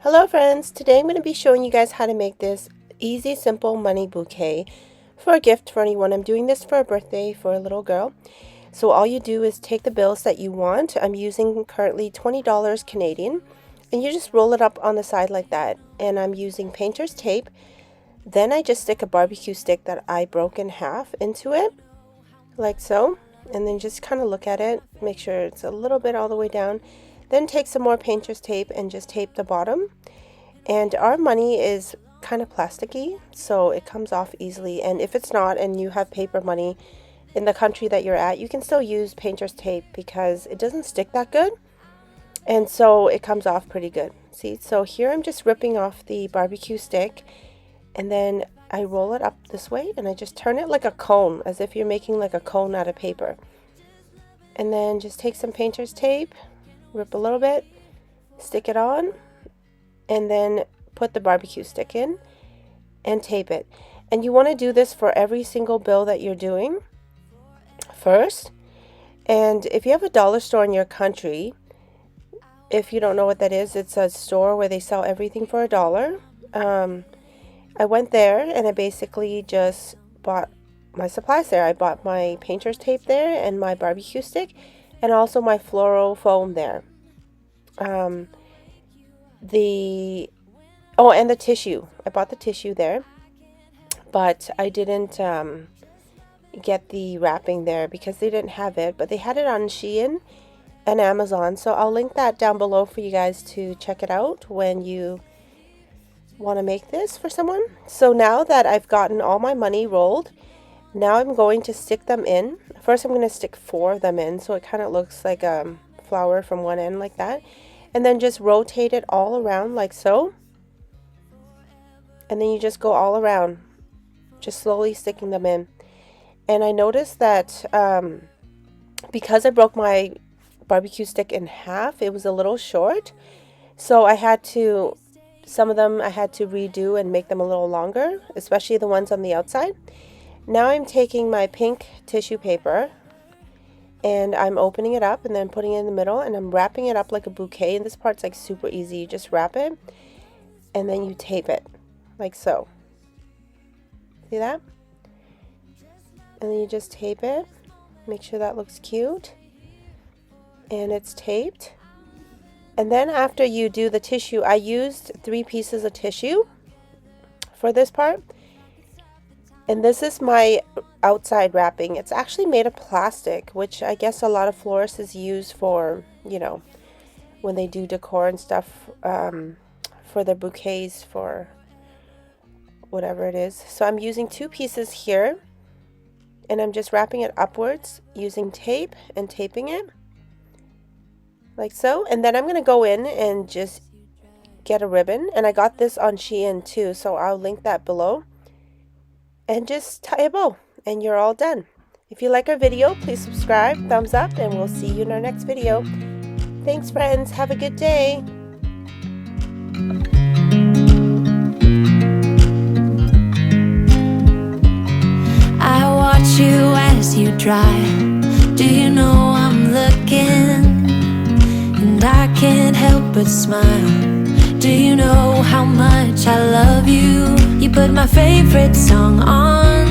Hello friends, today I'm going to be showing you guys how to make this easy, simple money bouquet for a gift for anyone. I'm doing this for a birthday for a little girl. So all you do is take the bills that you want. I'm using currently $20 Canadian, and you just roll it up on the side like that. And I'm using painter's tape. Then I just stick a barbecue stick that I broke in half into it, like so. And then just kind of look at it, make sure it's a little bit all the way down. Then take some more painter's tape and just tape the bottom. And our money is kind of plasticky, so it comes off easily. And if it's not, and you have paper money in the country that you're at, you can still use painter's tape because it doesn't stick that good. And so it comes off pretty good. See, so here I'm just ripping off the barbecue stick, and then I roll it up this way and I just turn it like a cone, as if you're making like a cone out of paper. And then just take some painter's tape, rip a little bit, stick it on, and then put the barbecue stick in and tape it. And you want to do this for every single bill that you're doing first. And if you have a dollar store in your country, if you don't know what that is, it's a store where they sell everything for $1. I went there and I basically just bought my supplies there. I bought my painter's tape there and my barbecue stick, and also my floral foam there. And the tissue. I bought the tissue there, but I didn't get the wrapping there because they didn't have it, but they had it on Shein and Amazon. So I'll link that down below for you guys to check it out when you want to make this for someone. So now that I've gotten all my money rolled, now I'm going to stick them in. First, I'm going to stick 4 of them in, so it kind of looks like a flower from one end like that. And then just rotate it all around like so. And then you just go all around, just slowly sticking them in. And I noticed that because I broke my barbecue stick in half, it was a little short. So I had to, some of them I had to redo and make them a little longer, especially the ones on the outside. Now I'm taking my pink tissue paper and I'm opening it up and then putting it in the middle, and I'm wrapping it up like a bouquet. And this part's like super easy. You just wrap it and then you tape it like so. See that? And then you just tape it. Make sure that looks cute. And it's taped. And then after you do the tissue, I used 3 pieces of tissue for this part. And this is my outside wrapping. It's actually made of plastic, which I guess a lot of florists use for, you know, when they do decor and stuff for their bouquets, for whatever it is. So I'm using 2 pieces here, and I'm just wrapping it upwards using tape and taping it like so. And then I'm going to go in and just get a ribbon, and I got this on Shein too, so I'll link that below. And just tie a bow, and you're all done. If you like our video, please subscribe, thumbs up, and we'll see you in our next video. Thanks, friends. Have a good day. I watch you as you drive. Do you know I'm looking? And I can't help but smile. Do you know how much I love you? You put my favorite song on.